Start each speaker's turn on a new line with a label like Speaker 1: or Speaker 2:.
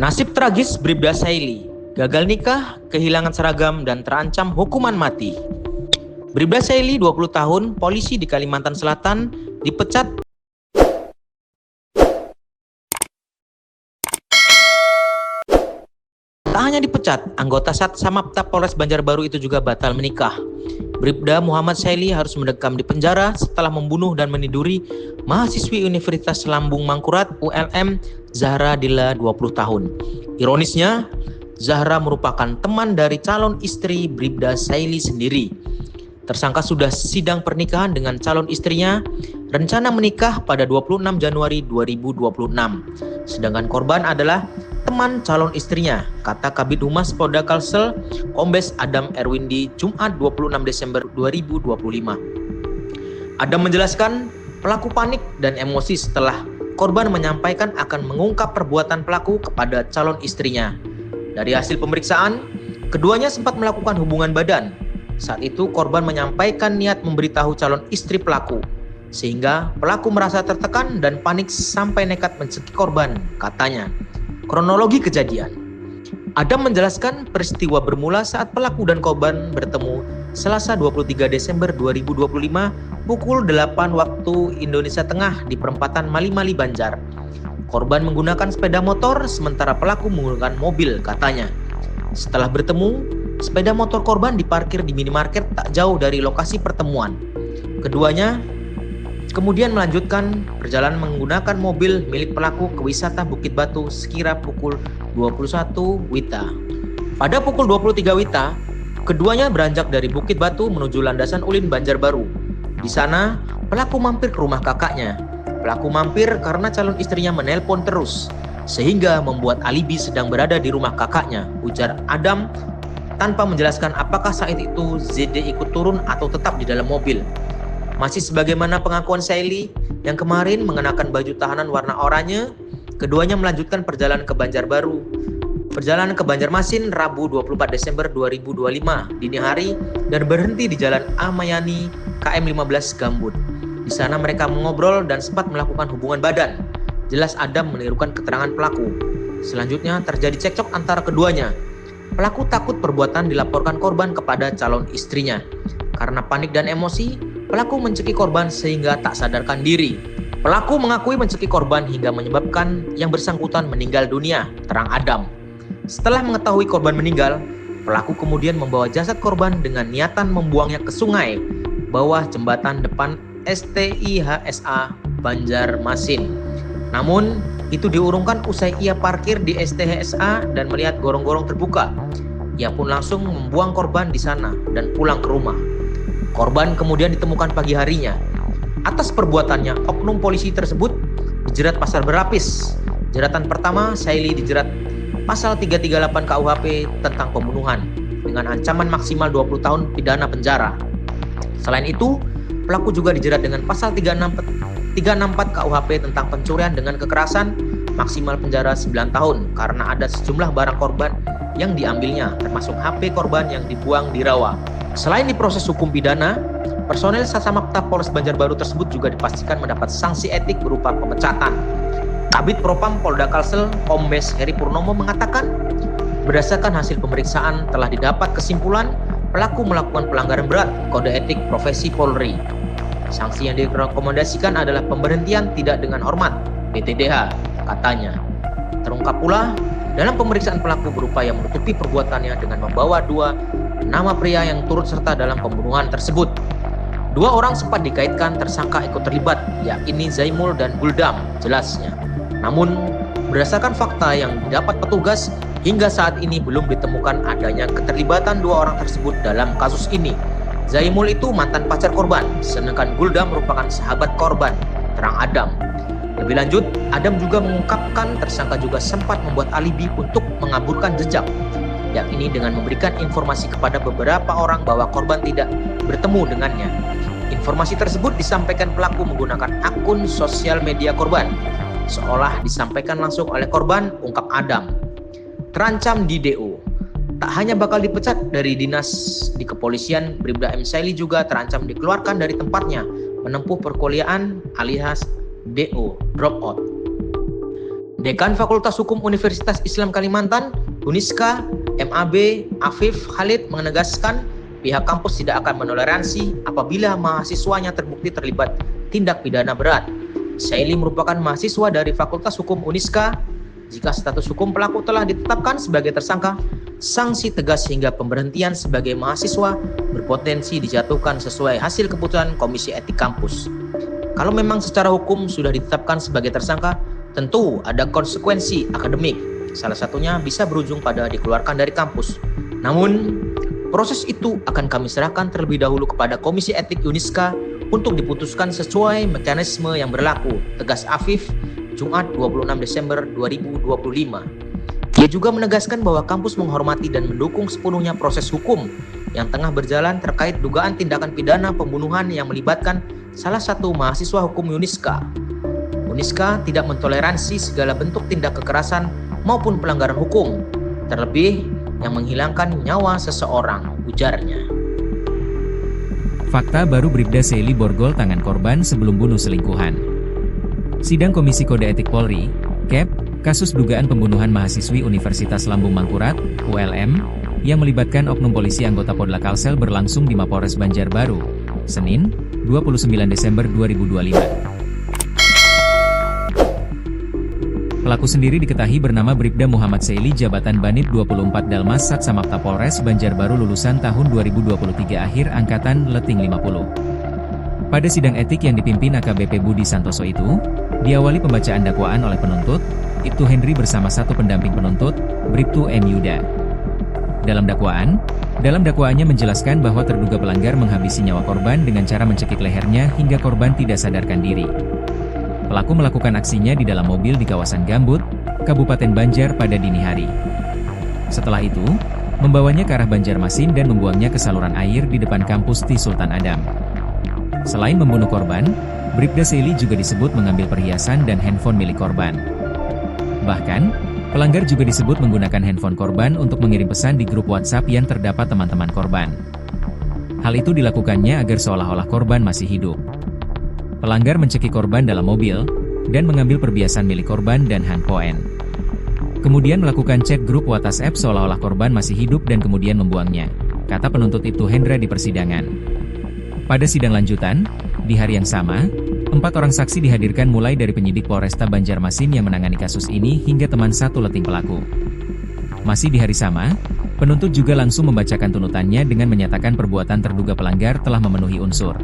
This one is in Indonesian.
Speaker 1: Nasib tragis Bribda Saily, gagal nikah, kehilangan seragam, dan terancam hukuman mati. Bribda Saily, 20 tahun, polisi di Kalimantan Selatan, dipecat. Tak hanya dipecat, anggota Satsamapta Polres Banjarbaru itu juga batal menikah. Bribda Muhammad Saily harus mendekam di penjara setelah membunuh dan meniduri mahasiswi Universitas Lambung Mangkurat ULM Zahra Dilla 20 tahun. Ironisnya, Zahra merupakan teman dari calon istri Bribda Saily sendiri. Tersangka sudah sidang pernikahan dengan calon istrinya, rencana menikah pada 26 Januari 2026. Sedangkan korban adalah teman calon istrinya, kata Kabid Humas Polda Kalsel, Kombes Adam Erwindi, Jumat 26 Desember 2025. Adam menjelaskan pelaku panik dan emosi setelah korban menyampaikan akan mengungkap perbuatan pelaku kepada calon istrinya. Dari hasil pemeriksaan, keduanya sempat melakukan hubungan badan. Saat itu korban menyampaikan niat memberitahu calon istri pelaku, sehingga pelaku merasa tertekan dan panik sampai nekat mencekik korban, katanya. Kronologi kejadian. Adam menjelaskan peristiwa bermula saat pelaku dan korban bertemu Selasa 23 Desember 2025 pukul 8 waktu Indonesia Tengah di perempatan Mali-Mali Banjar. Korban menggunakan sepeda motor sementara pelaku menggunakan mobil, katanya. Setelah bertemu, sepeda motor korban diparkir di minimarket tak jauh dari lokasi pertemuan. Keduanya kemudian melanjutkan perjalanan menggunakan mobil milik pelaku ke wisata Bukit Batu sekira pukul 21 WITA. Pada pukul 23 WITA, keduanya beranjak dari Bukit Batu menuju landasan Ulin Banjarbaru. Di sana, pelaku mampir ke rumah kakaknya. Pelaku mampir karena calon istrinya menelpon terus, sehingga membuat alibi sedang berada di rumah kakaknya, ujar Adam tanpa menjelaskan apakah saat itu ZD ikut turun atau tetap di dalam mobil. Masih sebagaimana pengakuan Saily yang kemarin mengenakan baju tahanan warna oranye, keduanya melanjutkan perjalanan ke Banjarbaru. Perjalanan ke Banjarmasin Rabu 24 Desember 2025 dini hari dan berhenti di Jalan Amayani KM 15 Gambut. Di sana mereka mengobrol dan sempat melakukan hubungan badan. Jelas Adam menirukan keterangan pelaku. Selanjutnya terjadi cekcok antara keduanya. Pelaku takut perbuatan dilaporkan korban kepada calon istrinya. Karena panik dan emosi, pelaku mencekik korban sehingga tak sadarkan diri. Pelaku mengakui mencekik korban hingga menyebabkan yang bersangkutan meninggal dunia, terang Adam. Setelah mengetahui korban meninggal, pelaku kemudian membawa jasad korban dengan niatan membuangnya ke sungai bawah jembatan depan STIHSA Banjarmasin. Namun, itu diurungkan usai ia parkir di STIHSA dan melihat gorong-gorong terbuka. Ia pun langsung membuang korban di sana dan pulang ke rumah. Korban kemudian ditemukan pagi harinya. Atas perbuatannya, oknum polisi tersebut dijerat pasal berlapis. Jeratan pertama, Saily dijerat pasal 338 KUHP tentang pembunuhan dengan ancaman maksimal 20 tahun pidana penjara. Selain itu, pelaku juga dijerat dengan pasal 364 KUHP tentang pencurian dengan kekerasan maksimal penjara 9 tahun karena ada sejumlah barang korban yang diambilnya, termasuk HP korban yang dibuang di rawa. Selain diproses hukum pidana, personel Satsamapta Polres Banjarbaru tersebut juga dipastikan mendapat sanksi etik berupa pemecatan. Kabid Propam Polda Kalsel, Kombes Heri Purnomo mengatakan, berdasarkan hasil pemeriksaan telah didapat kesimpulan pelaku melakukan pelanggaran berat kode etik profesi Polri. Sanksi yang direkomendasikan adalah pemberhentian tidak dengan hormat (PTDH), katanya. Terungkap pula, dalam pemeriksaan pelaku berupaya menutupi perbuatannya dengan membawa dua nama pria yang turut serta dalam pembunuhan tersebut. Dua orang sempat dikaitkan tersangka ikut terlibat, yakni Zaimul dan Guldam, jelasnya. Namun, berdasarkan fakta yang didapat petugas, hingga saat ini belum ditemukan adanya keterlibatan dua orang tersebut dalam kasus ini. Zaimul itu mantan pacar korban, sedangkan Guldam merupakan sahabat korban, terang Adam. Lebih lanjut, Adam juga mengungkapkan tersangka juga sempat membuat alibi untuk mengaburkan jejak, yakni dengan memberikan informasi kepada beberapa orang bahwa korban tidak bertemu dengannya. Informasi tersebut disampaikan pelaku menggunakan akun sosial media korban, seolah disampaikan langsung oleh korban, ungkap Adam. Terancam di DO. Tak hanya bakal dipecat dari dinas di kepolisian, Bribda M. Saily juga terancam dikeluarkan dari tempatnya menempuh perkuliahan alias DO, drop out. Dekan Fakultas Hukum Universitas Islam Kalimantan, Uniska, MAB, Afif Khalid menegaskan pihak kampus tidak akan menoleransi apabila mahasiswanya terbukti terlibat tindak pidana berat. Saili merupakan mahasiswa dari Fakultas Hukum Uniska. Jika status hukum pelaku telah ditetapkan sebagai tersangka, sanksi tegas hingga pemberhentian sebagai mahasiswa berpotensi dijatuhkan sesuai hasil keputusan Komisi Etik Kampus. Kalau memang secara hukum sudah ditetapkan sebagai tersangka, tentu ada konsekuensi akademik. Salah satunya bisa berujung pada dikeluarkan dari kampus. Namun, proses itu akan kami serahkan terlebih dahulu kepada Komisi Etik Uniska untuk diputuskan sesuai mekanisme yang berlaku, tegas Afif, Jumat 26 Desember 2025. Dia juga menegaskan bahwa kampus menghormati dan mendukung sepenuhnya proses hukum yang tengah berjalan terkait dugaan tindakan pidana pembunuhan yang melibatkan salah satu mahasiswa hukum Uniska. Uniska tidak mentoleransi segala bentuk tindak kekerasan maupun pelanggaran hukum, terlebih yang menghilangkan nyawa seseorang, ujarnya.
Speaker 2: Fakta baru Bribda Saili borgol tangan korban sebelum bunuh selingkuhan. Sidang Komisi Kode Etik Polri, KEP, kasus dugaan pembunuhan mahasiswi Universitas Lambung Mangkurat, ULM, yang melibatkan oknum polisi anggota Podla Kalsel berlangsung di Mapolres Banjarbaru, Senin, 29 Desember 2025. Pelaku sendiri diketahui bernama Bribda Muhammad Saili, jabatan Banit 24 Dalmas Sat Samapta Polres Banjarbaru, lulusan tahun 2023 akhir angkatan Leting 50. Pada sidang etik yang dipimpin AKBP Budi Santoso itu, diawali pembacaan dakwaan oleh penuntut, Ibtu Henry bersama satu pendamping penuntut, Bribtu M. Yuda. Dalam dakwaannya menjelaskan bahwa terduga pelanggar menghabisi nyawa korban dengan cara mencekik lehernya hingga korban tidak sadarkan diri. Pelaku melakukan aksinya di dalam mobil di kawasan Gambut, Kabupaten Banjar pada dini hari. Setelah itu, membawanya ke arah Banjarmasin dan membuangnya ke saluran air di depan kampus Ti Sultan Adam. Selain membunuh korban, Bribda Saili juga disebut mengambil perhiasan dan handphone milik korban. Bahkan, pelanggar juga disebut menggunakan handphone korban untuk mengirim pesan di grup WhatsApp yang terdapat teman-teman korban. Hal itu dilakukannya agar seolah-olah korban masih hidup. Pelanggar mencekik korban dalam mobil, dan mengambil perhiasan milik korban dan handphone. Kemudian melakukan chat grup WhatsApp seolah-olah korban masih hidup dan kemudian membuangnya, kata penuntut Ibtu Hendra di persidangan. Pada sidang lanjutan, di hari yang sama, 4 orang saksi dihadirkan mulai dari penyidik Polresta Banjarmasin yang menangani kasus ini hingga teman satu leting pelaku. Masih di hari sama, penuntut juga langsung membacakan tuntutannya dengan menyatakan perbuatan terduga pelanggar telah memenuhi unsur